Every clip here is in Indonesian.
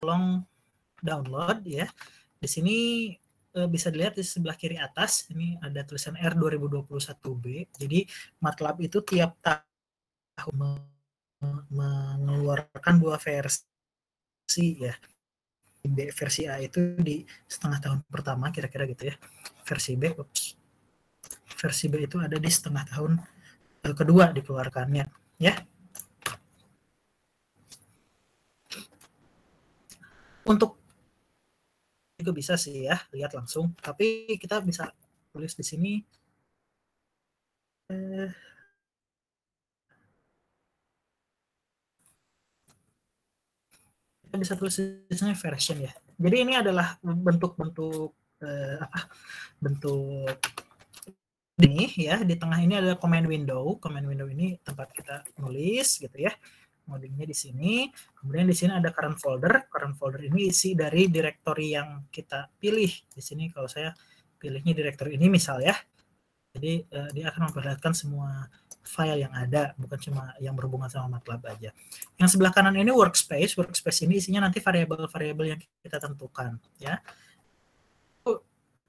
tolong download ya. Di sini bisa dilihat di sebelah kiri atas ini ada tulisan R 2021B. Jadi MATLAB itu tiap tahun mengeluarkan 2 versi ya. Versi A itu di setengah tahun pertama kira-kira gitu ya. Versi B itu ada di setengah tahun kedua dikeluarkannya ya. Untuk juga bisa sih ya, lihat langsung. Tapi kita bisa tulis di sini kita bisa tulis di sini version ya. Jadi ini adalah bentuk-bentuk bentuk ini ya. Di tengah ini ada command window. Command window ini tempat kita nulis gitu ya. Ngodingnya di sini. Kemudian di sini ada current folder. Current folder ini isi dari directory yang kita pilih. Di sini kalau saya pilihnya directory ini misal ya. Jadi dia akan memperlihatkan semua file yang ada, bukan cuma yang berhubungan sama MATLAB aja. Yang sebelah kanan ini workspace. Workspace ini isinya nanti variabel-variabel yang kita tentukan ya.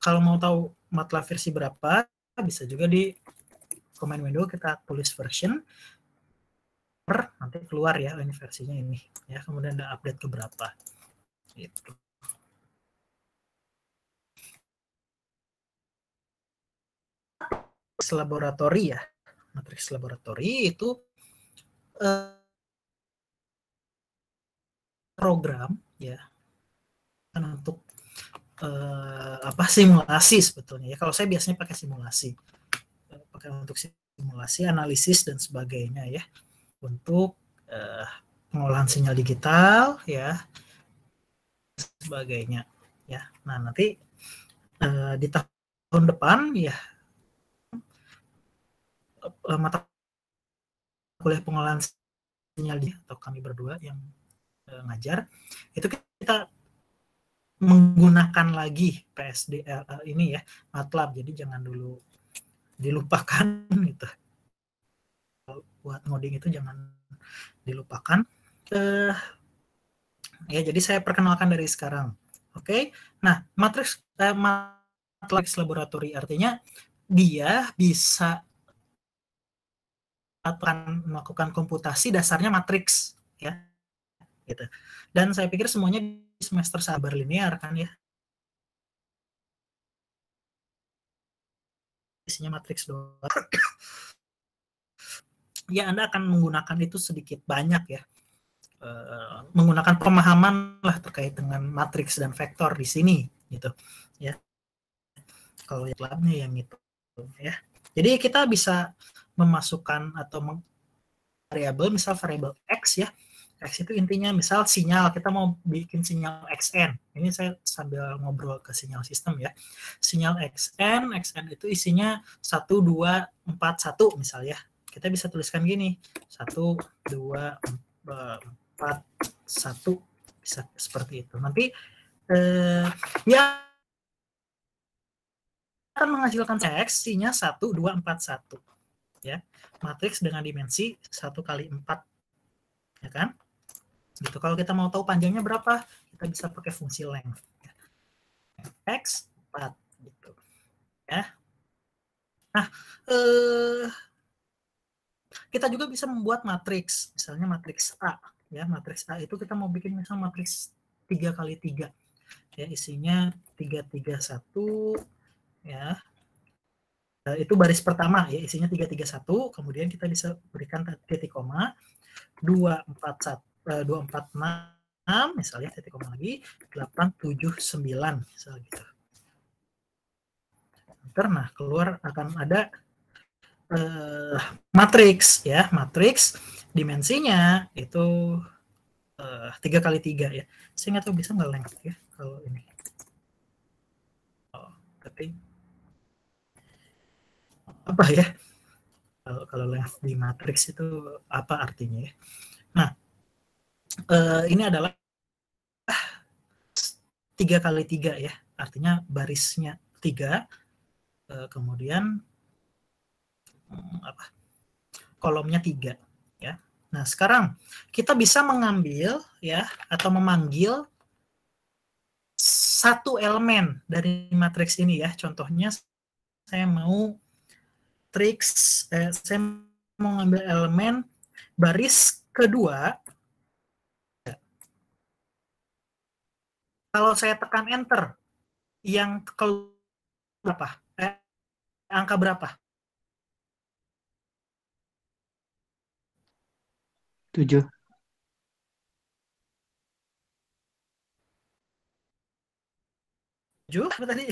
Kalau mau tahu MATLAB versi berapa, bisa juga di command window kita tulis version, nanti keluar ya ini versinya ini ya, kemudian ada update ke berapa gitu. Laboratori ya, matriks laboratori itu program ya untuk simulasi sebetulnya ya. Kalau saya biasanya pakai simulasi, pakai untuk simulasi, analisis dan sebagainya ya, untuk pengolahan sinyal digital ya sebagainya ya. Nah nanti di tahun depan ya mata kuliah pengolahan sinyal atau kami berdua yang ngajar itu kita menggunakan lagi PSDL ini ya, MATLAB. Jadi jangan dulu dilupakan gitu. Buat ngoding itu jangan dilupakan. Ya, jadi saya perkenalkan dari sekarang. Oke. Nah, matriks laboratori artinya dia bisa akan melakukan komputasi dasarnya matriks ya. Gitu. Dan saya pikir semuanya di semester sabar linear kan ya. Isinya matriks doang. Ya, Anda akan menggunakan itu sedikit banyak ya. Menggunakan pemahaman lah terkait dengan matriks dan vektor di sini gitu ya. Kalau yang labnya yang itu ya. Jadi kita bisa memasukkan atau variabel, misal variabel x ya. X itu intinya misal sinyal, kita mau bikin sinyal XN. Ini saya sambil ngobrol ke sinyal sistem ya. Sinyal XN itu isinya 1, 2, 4, 1 misal ya. Kita bisa tuliskan gini, 1, 2, 4, 1, bisa seperti itu. Nanti ya akan menghasilkan X-nya 1, 2, 4, 1 ya. Matriks dengan dimensi 1 kali 4 ya kan. Gitu. Kalau kita mau tahu panjangnya berapa, kita bisa pakai fungsi length ya. X 4 gitu ya. Nah, kita juga bisa membuat matriks, misalnya matriks A ya. Matriks A itu kita mau bikin misalnya matriks 3 kali 3 ya, isinya 3, 3, 1 ya. Itu baris pertama ya, isinya 3, 3, 1, kemudian kita bisa berikan titik koma 2, 4, 6 misalnya, titik koma lagi 8, 7, 9 misalnya gitu. Nah, keluar akan ada matriks ya, matriks dimensinya itu 3 kali 3 ya. Saya nggak tahu bisa nggak length ya kalau ini. Tapi apa ya? Kalau length di matriks itu apa artinya ya? Nah, ini adalah 3 kali 3 ya, artinya barisnya 3, kemudian kolomnya 3 ya. Nah, sekarang kita bisa mengambil ya atau memanggil satu elemen dari matriks ini ya. Contohnya saya mau saya mau ngambil elemen baris kedua. Kalau saya tekan enter, yang berapa? Angka berapa? 7. 7 apa tadi?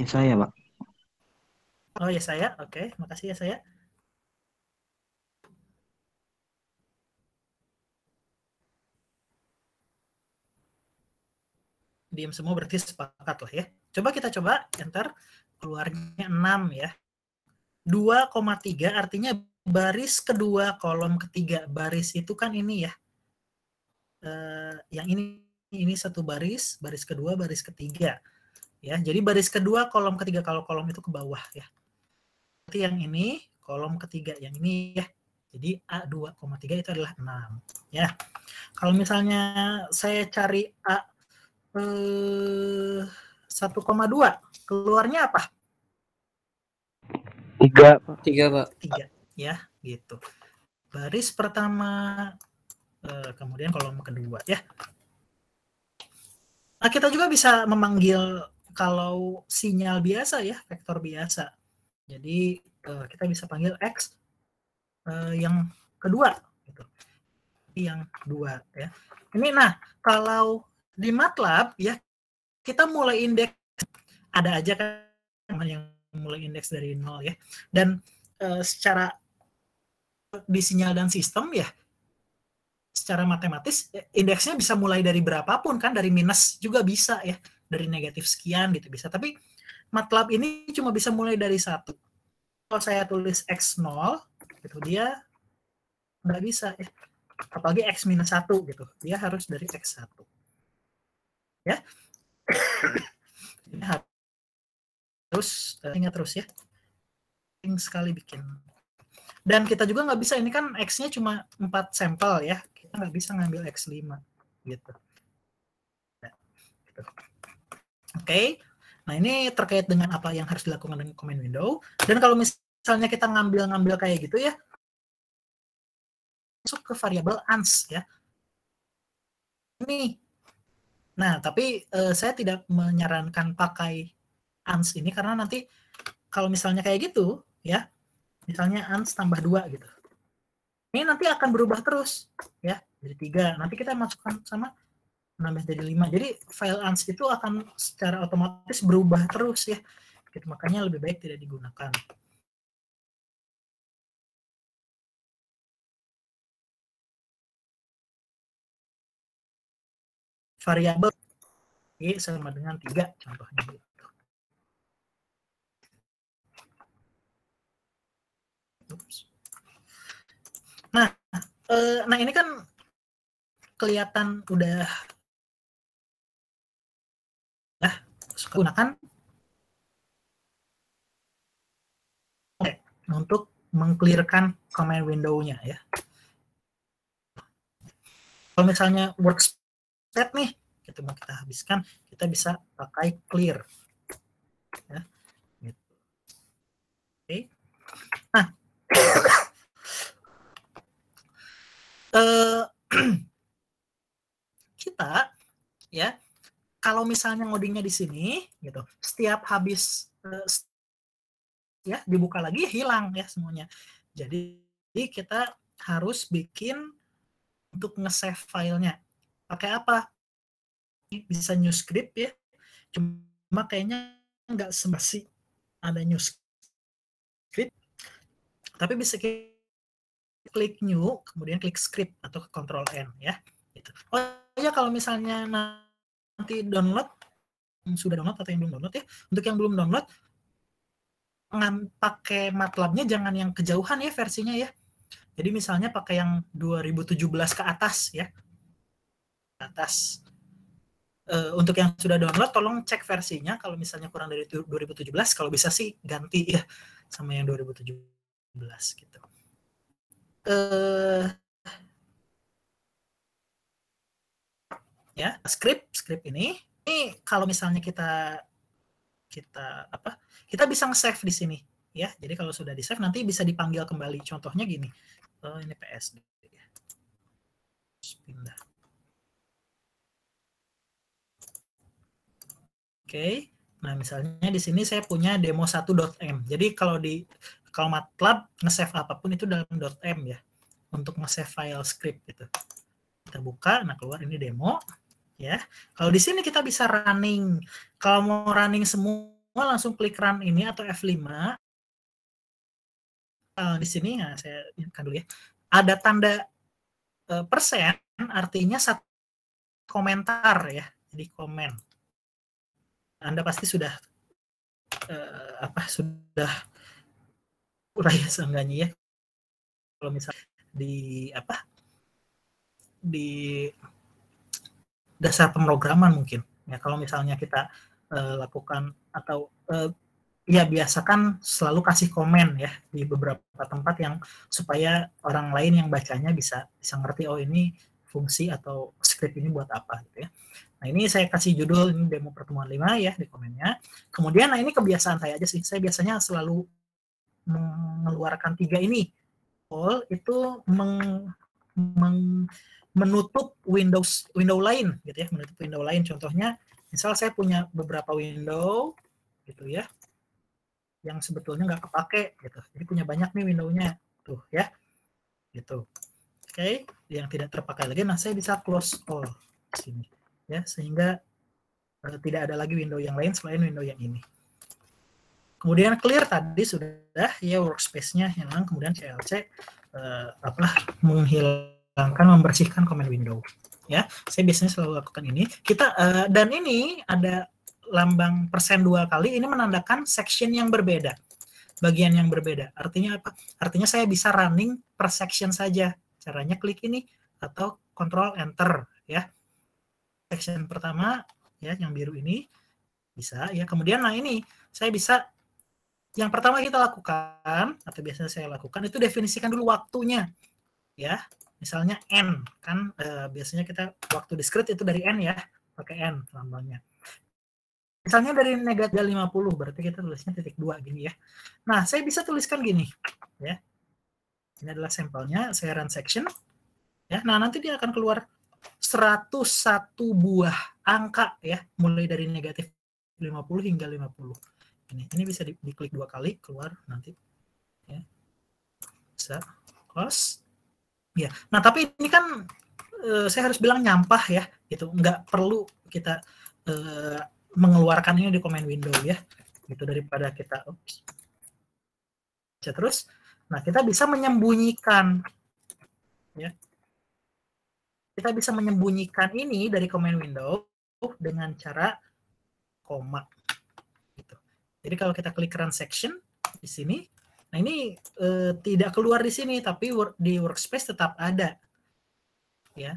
Saya, Pak. Oh ya saya, oke, makasih ya saya. Diam semua berarti sepakat lah ya. Coba kita coba enter, keluarnya 6 ya. 2,3 artinya baris kedua kolom ketiga. Baris itu kan ini ya. Yang ini satu baris kedua, baris ketiga. Ya, jadi baris kedua kolom ketiga, kalau kolom itu ke bawah ya. Berarti yang ini kolom ketiga, yang ini ya. Jadi A 2,3 itu adalah 6 ya. Kalau misalnya saya cari A 1,2, keluarnya apa? 3, Pak. 3, Pak. 3 ya, gitu. Baris pertama, kemudian kolom kedua ya. Nah, kita juga bisa memanggil kalau sinyal biasa ya, vektor biasa. Jadi kita bisa panggil X yang kedua gitu. Yang 2 ya. Ini nah, kalau di MATLAB ya kita mulai indeks, ada aja kan yang mulai indeks dari 0 ya. Dan secara di sinyal dan sistem ya, secara matematis indeksnya bisa mulai dari berapapun kan, dari minus juga bisa ya, dari negatif sekian gitu bisa. Tapi MATLAB ini cuma bisa mulai dari 1. Kalau saya tulis X0 gitu, dia nggak bisa ya. Apalagi X minus 1 gitu, dia harus dari X1 ya. Ini harus ingat terus ya, penting sekali bikin. Dan kita juga nggak bisa, ini kan X-nya cuma 4 sampel ya, kita nggak bisa ngambil X5 gitu. Oke. Nah, ini terkait dengan apa yang harus dilakukan dengan command window. Dan kalau misalnya kita ngambil kayak gitu ya, masuk ke variabel ans ya. Ini. Nah, tapi saya tidak menyarankan pakai ans ini karena nanti kalau misalnya kayak gitu ya, misalnya ans tambah 2 gitu. Ini nanti akan berubah terus ya, jadi 3. Nanti kita masukkan sama nambah jadi 5. Jadi file ans itu akan secara otomatis berubah terus ya. Gitu, makanya lebih baik tidak digunakan. Variabel Y sama dengan 3 contohnya gitu. Nah ini kan kelihatan udah gunakan untuk mengclearkan command window-nya ya. Kalau misalnya workspace nih, kita mau kita habiskan, kita bisa pakai clear. Ya. Gitu. Oke. Nah, kita ya kalau misalnya ngodingnya di sini gitu, setiap habis ya dibuka lagi hilang ya semuanya. Jadi kita harus bikin untuk nge-save filenya. Pakai apa? Bisa new script ya. Cuma kayaknya nggak sebasi ada new script. Tapi bisa klik new, kemudian klik script atau Ctrl N ya. Gitu. Oh ya, kalau misalnya nanti download, sudah download atau yang belum download ya. Untuk yang belum download, pakai MATLAB-nya jangan yang kejauhan ya versinya ya. Jadi misalnya pakai yang 2017 ke atas ya. Ke atas. Untuk yang sudah download tolong cek versinya, kalau misalnya kurang dari 2017 kalau bisa sih ganti ya sama yang 2017 gitu. ya. Script ini kalau misalnya kita bisa nge-save di sini ya. Jadi kalau sudah di-save nanti bisa dipanggil kembali. Contohnya gini. Ini PSD. Pindah. Oke. Nah, misalnya di sini saya punya demo 1.m. Jadi kalau MATLAB nge-save apapun itu dalam .m ya. Untuk nge-save file script gitu. Kita buka, nah keluar ini demo ya. Kalau di sini kita bisa running. Kalau mau running semua langsung klik run ini atau F5. Di sini ya saya ingatkan dulu ya. Ada tanda persen, artinya satu komentar ya. Jadi komen. Anda pasti sudah sudah uraya seenggaknya ya. Kalau misalnya di dasar pemrograman mungkin ya, kalau misalnya kita lakukan atau ya biasakan selalu kasih komen ya di beberapa tempat yang supaya orang lain yang bacanya bisa ngerti, oh ini fungsi atau script ini buat apa gitu ya. Nah, ini saya kasih judul ini demo pertemuan 5 ya di komennya. Kemudian nah ini kebiasaan saya aja sih, saya biasanya selalu mengeluarkan 3 ini. All itu menutup window lain gitu ya, menutup window lain. Contohnya misal saya punya beberapa window gitu ya yang sebetulnya nggak kepake gitu, jadi punya banyak nih windownya tuh ya gitu. Oke, yang tidak terpakai lagi, nah saya bisa close all di sini ya, sehingga tidak ada lagi window yang lain selain window yang ini. Kemudian clear tadi sudah ya, workspace-nya hilang. Kemudian CLC menghilangkan, membersihkan comment window ya. Saya biasanya selalu lakukan ini. Kita dan ini ada lambang persen 2 kali, ini menandakan section yang berbeda, bagian yang berbeda. Artinya apa? Artinya saya bisa running per section saja. Caranya klik ini atau Control Enter ya. Section pertama ya yang biru ini bisa ya. Kemudian nah ini saya bisa, yang pertama kita lakukan atau biasanya saya lakukan itu definisikan dulu waktunya ya. Misalnya n kan biasanya kita waktu discrete itu dari n ya, pakai n lambangnya. Misalnya dari negatif 50, berarti kita tulisnya titik 2 gini ya. Nah, saya bisa tuliskan gini ya. Ini adalah sampelnya, saya run section ya. Nah, nanti dia akan keluar 101 buah angka ya, mulai dari negatif 50 hingga 50. Ini bisa diklik 2 kali keluar nanti ya. Bisa close. Ya. Nah, tapi ini kan saya harus bilang nyampah ya, gitu. Nggak perlu kita mengeluarkan ini di comment window ya, gitu, daripada kita terus. Nah, kita bisa menyembunyikan ya, kita bisa menyembunyikan ini dari comment window dengan cara koma gitu. Jadi kalau kita klik run section di sini, nah ini tidak keluar di sini, tapi di workspace tetap ada ya,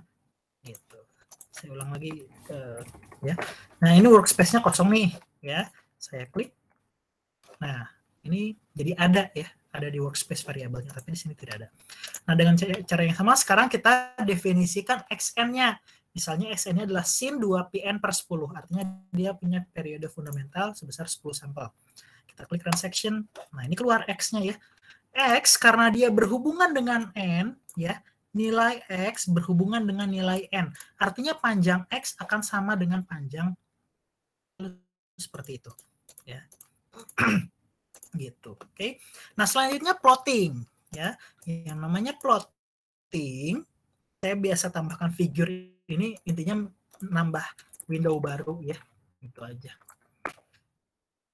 gitu. Saya ulang lagi ya. Nah, ini workspace-nya kosong nih ya. Saya klik. Nah, ini jadi ada ya, ada di workspace variabelnya, tapi di sini tidak ada. Nah, dengan cara yang sama sekarang kita definisikan xn-nya. Misalnya xn-nya adalah sin 2pn per 10, artinya dia punya periode fundamental sebesar 10 sampel. Kita klik run section. Nah, ini keluar x-nya ya. X karena dia berhubungan dengan n ya, nilai X berhubungan dengan nilai N. Artinya panjang X akan sama dengan panjang seperti itu. Ya. Gitu. Oke. Nah, selanjutnya plotting. Ya. Yang namanya plotting, saya biasa tambahkan figure ini, intinya nambah window baru ya. Itu aja.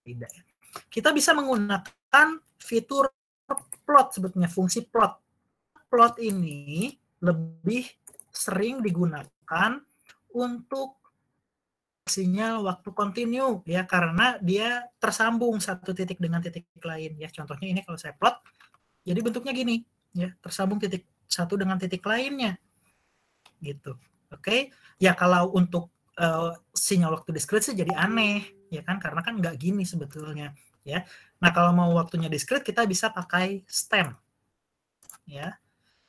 Tidak ya. Kita bisa menggunakan fitur plot sebetulnya, fungsi plot. Plot ini lebih sering digunakan untuk sinyal waktu kontinu ya, karena dia tersambung satu titik dengan titik lain ya. Contohnya ini kalau saya plot, jadi bentuknya gini ya, tersambung titik satu dengan titik lainnya gitu. Oke. Ya kalau untuk sinyal waktu discrete sih jadi aneh ya kan, karena kan nggak gini sebetulnya ya. Nah, kalau mau waktunya discrete kita bisa pakai stem ya.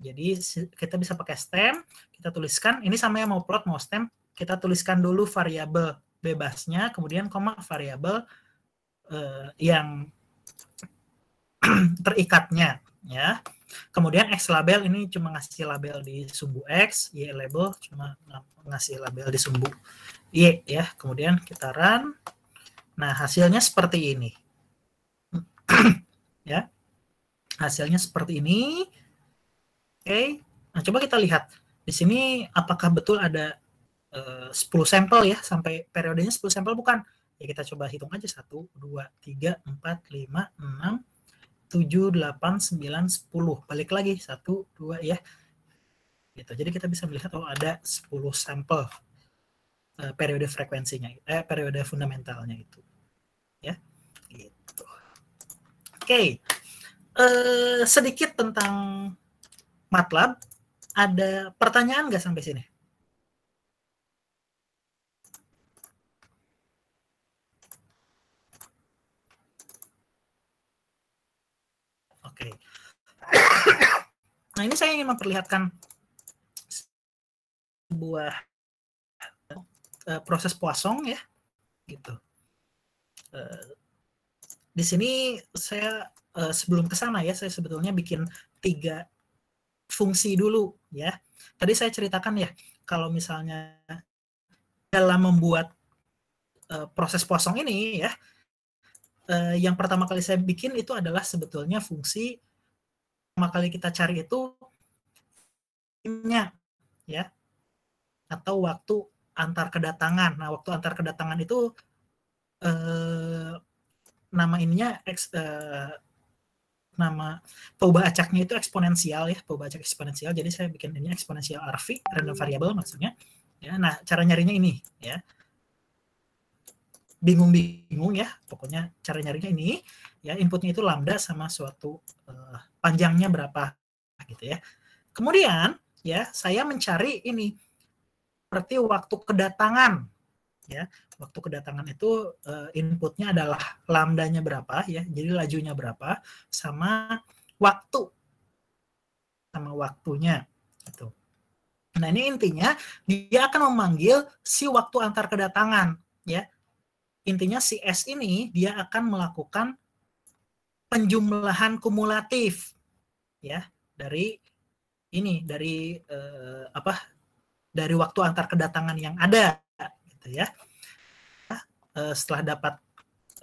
Jadi kita bisa pakai stem, kita tuliskan, ini sama yang mau plot, mau stem, kita tuliskan dulu variabel bebasnya, kemudian koma variabel yang terikatnya, ya. Kemudian X label ini cuma ngasih label di sumbu X, Y label cuma ngasih label di sumbu Y, ya. Kemudian kita run. Nah, hasilnya seperti ini. Ya. Hasilnya seperti ini. Oke. Nah, coba kita lihat di sini apakah betul ada 10 sampel ya, sampai periodenya 10 sampel bukan. Ya kita coba hitung aja 1, 2, 3, 4, 5, 6, 7, 8, 9, 10. Balik lagi 1, 2 ya. Gitu. Jadi kita bisa melihat ada 10 sampel periode frekuensinya, periode fundamentalnya itu. Ya. Gitu. Oke. Sedikit tentang MATLAB. Ada pertanyaan nggak sampai sini? Oke. Nah, ini saya ingin memperlihatkan sebuah proses Poisson ya, gitu. Di sini saya sebelum ke sana ya, saya sebetulnya bikin 3 fungsi dulu ya. Tadi saya ceritakan ya, kalau misalnya dalam membuat proses Poisson ini ya, yang pertama kali saya bikin itu adalah sebetulnya fungsi pertama kali kita cari itu timnya ya, atau waktu antar kedatangan. Nah, waktu antar kedatangan itu nama ininya nama peubah acaknya itu eksponensial ya, peubah acak eksponensial. Jadi saya bikin ini eksponensial RV, random variable maksudnya. Ya, nah cara nyarinya ini ya. Bingung-bingung ya, pokoknya cara nyarinya ini ya, inputnya itu lambda sama suatu panjangnya berapa gitu ya. Kemudian ya saya mencari ini seperti waktu kedatangan ya. Waktu kedatangan itu inputnya adalah lambdanya berapa ya, jadi lajunya berapa sama waktunya gitu. Nah, ini intinya dia akan memanggil si waktu antar kedatangan ya. Intinya si S ini dia akan melakukan penjumlahan kumulatif ya dari ini, dari dari waktu antar kedatangan yang ada gitu ya. Setelah dapat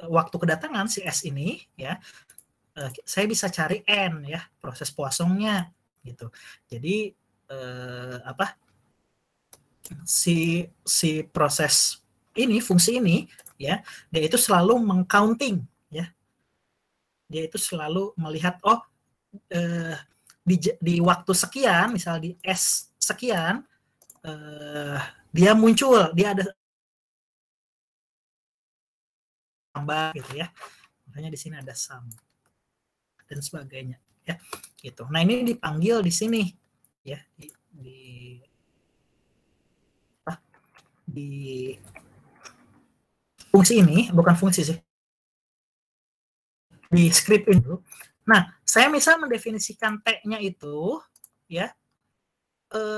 waktu kedatangan si S ini ya, saya bisa cari N ya, proses Poissonnya gitu. Jadi si proses ini, fungsi ini ya, dia itu selalu mengcounting ya. Dia itu selalu melihat di waktu sekian, misal di S sekian, dia muncul, dia ada tambah gitu ya. Makanya di sini ada sum dan sebagainya ya. Gitu. Nah, ini dipanggil di sini ya, di fungsi ini, bukan fungsi sih, di script ini. Nah, saya misal mendefinisikan T-nya itu ya,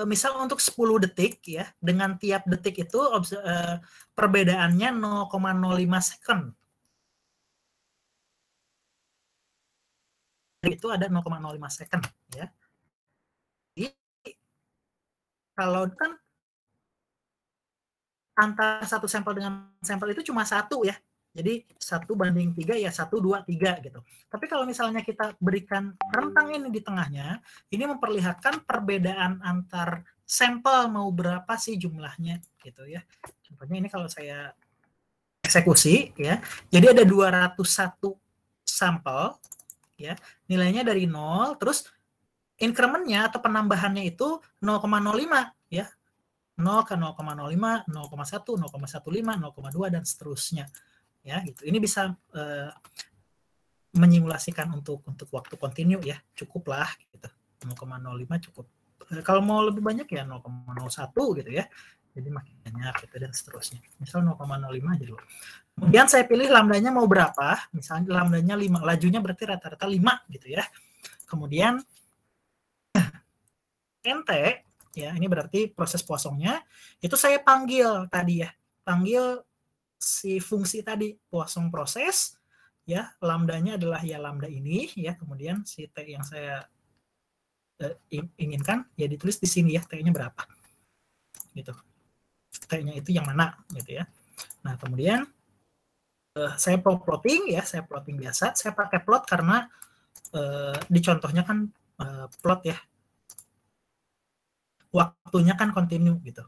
misal untuk 10 detik ya, dengan tiap detik itu perbedaannya 0,05 second. Itu ada 0,05 second ya. Jadi kalau kan antara satu sampel dengan sampel itu cuma 1 ya. Jadi 1/3 ya 1, 2, 3 gitu. Tapi kalau misalnya kita berikan rentang ini di tengahnya, ini memperlihatkan perbedaan antar sampel mau berapa sih jumlahnya gitu ya. Contohnya ini kalau saya eksekusi ya. Jadi ada 201 sampel ya. Nilainya dari 0, terus increment-nya atau penambahannya itu 0,05 ya. 0 ke 0,05, 0,1, 0,15, 0,2 dan seterusnya. Ya, gitu. Ini bisa menyimulasikan untuk waktu kontinu ya, cukup lah gitu. 0,05 cukup. Kalau mau lebih banyak ya 0,01 gitu ya. Jadi makin banyak gitu dan seterusnya. Misal 0,05 aja dulu. Kemudian saya pilih lambdanya mau berapa? Misalnya lambdanya 5, lajunya berarti rata-rata 5 gitu ya. Kemudian NT Ya, ini berarti proses Poissonnya itu saya panggil tadi ya, panggil si fungsi tadi Poisson proses, ya, lambdanya adalah ya lambda ini, ya, kemudian si T yang saya inginkan ya ditulis di sini ya, T-nya berapa, gitu. T-nya itu yang mana, gitu ya. Nah, kemudian saya plotting ya, saya plotting biasa, saya pakai plot karena di contohnya kan plot ya, waktunya kan kontinu gitu.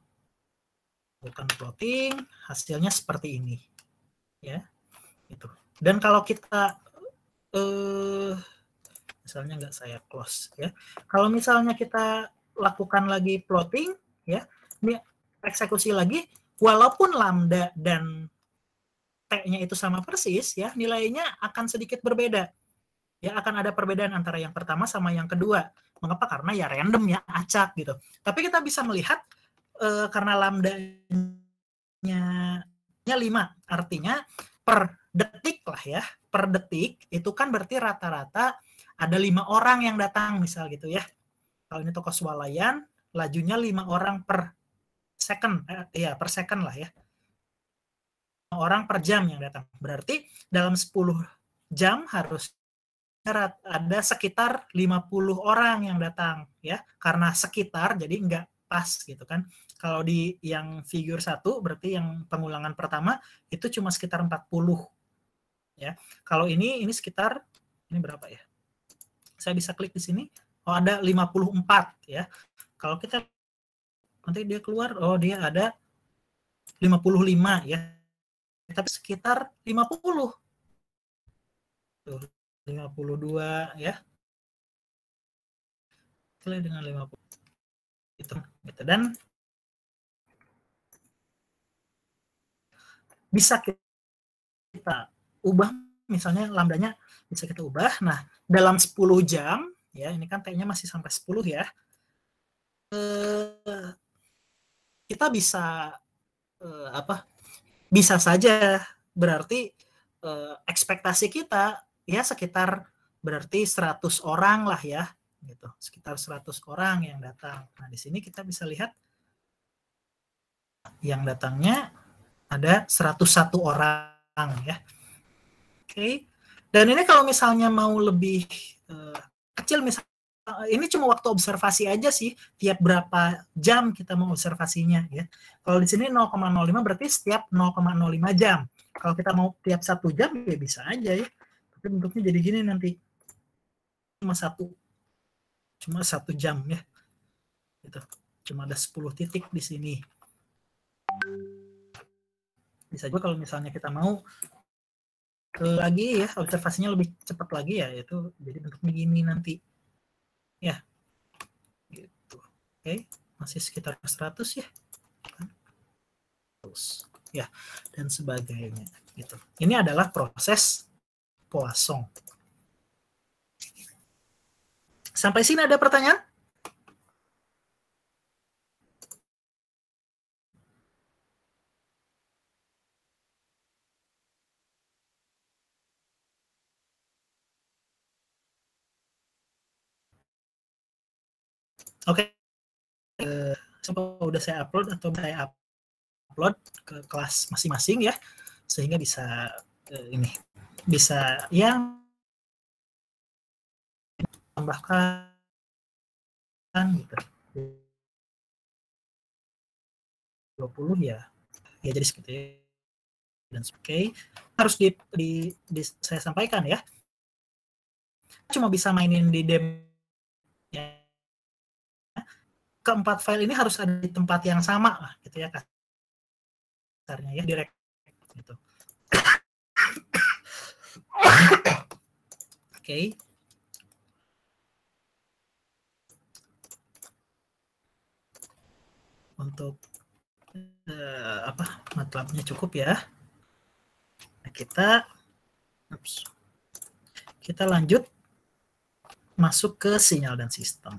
Bukan plotting, hasilnya seperti ini, ya, gitu. Dan kalau kita misalnya nggak saya close ya, kalau misalnya kita lakukan lagi plotting ya, ini eksekusi lagi, walaupun lambda dan T-nya itu sama persis ya, nilainya akan sedikit berbeda. Ya, akan ada perbedaan antara yang pertama sama yang kedua. Mengapa? Karena ya random ya, acak gitu. Tapi kita bisa melihat karena lambdanya 5, artinya per detik lah ya. Per detik itu kan berarti rata-rata ada 5 orang yang datang misal gitu ya. Kalau ini toko swalayan, lajunya 5 orang per second, ya per second lah ya. Orang per jam yang datang. Berarti dalam 10 jam harus ada sekitar 50 orang yang datang ya, karena sekitar jadi nggak pas gitu kan. Kalau di yang figure 1 berarti yang pengulangan pertama itu cuma sekitar 40 ya. Kalau ini sekitar, ini berapa ya, saya bisa klik di sini, oh ada 54 ya. Kalau kita nanti dia keluar, oh dia ada 55 ya, tapi sekitar 50 tuh, 52 ya, klik dengan 50 gitu. Dan bisa kita ubah, misalnya lambdanya bisa kita ubah. Nah, dalam 10 jam ya, ini kan T-nya masih sampai 10 ya, kita bisa bisa saja berarti ekspektasi kita ya sekitar berarti 100 orang lah ya, gitu, sekitar 100 orang yang datang. Nah, di sini kita bisa lihat yang datangnya ada 101 orang ya. Oke. Dan ini kalau misalnya mau lebih kecil, misalnya ini cuma waktu observasi aja sih, tiap berapa jam kita mau observasinya ya. Kalau di sini 0,05 berarti setiap 0,05 jam. Kalau kita mau tiap 1 jam ya bisa aja ya. Tapi bentuknya jadi gini nanti. Cuma 1 jam ya. Gitu. Cuma ada 10 titik di sini. Bisa juga kalau misalnya kita mau lagi ya, observasinya lebih cepat lagi ya, itu jadi bentuknya gini nanti. Ya. Gitu. Oke, masih sekitar 100 ya. Terus ya, dan sebagainya gitu. Ini adalah proses Poisson. Sampai sini ada pertanyaan? Oke. Udah saya upload atau saya upload ke kelas masing-masing ya, sehingga bisa ini bisa yang tambahkan gitu 20 ya jadi seperti dan oke, harus saya sampaikan ya, cuma bisa mainin di dem ya. Keempat file ini harus ada di tempat yang sama lah gitu ya kasarnya ya, direct gitu. Oke. Untuk MATLAB-nya cukup ya. Nah, kita lanjut masuk ke sinyal dan sistem.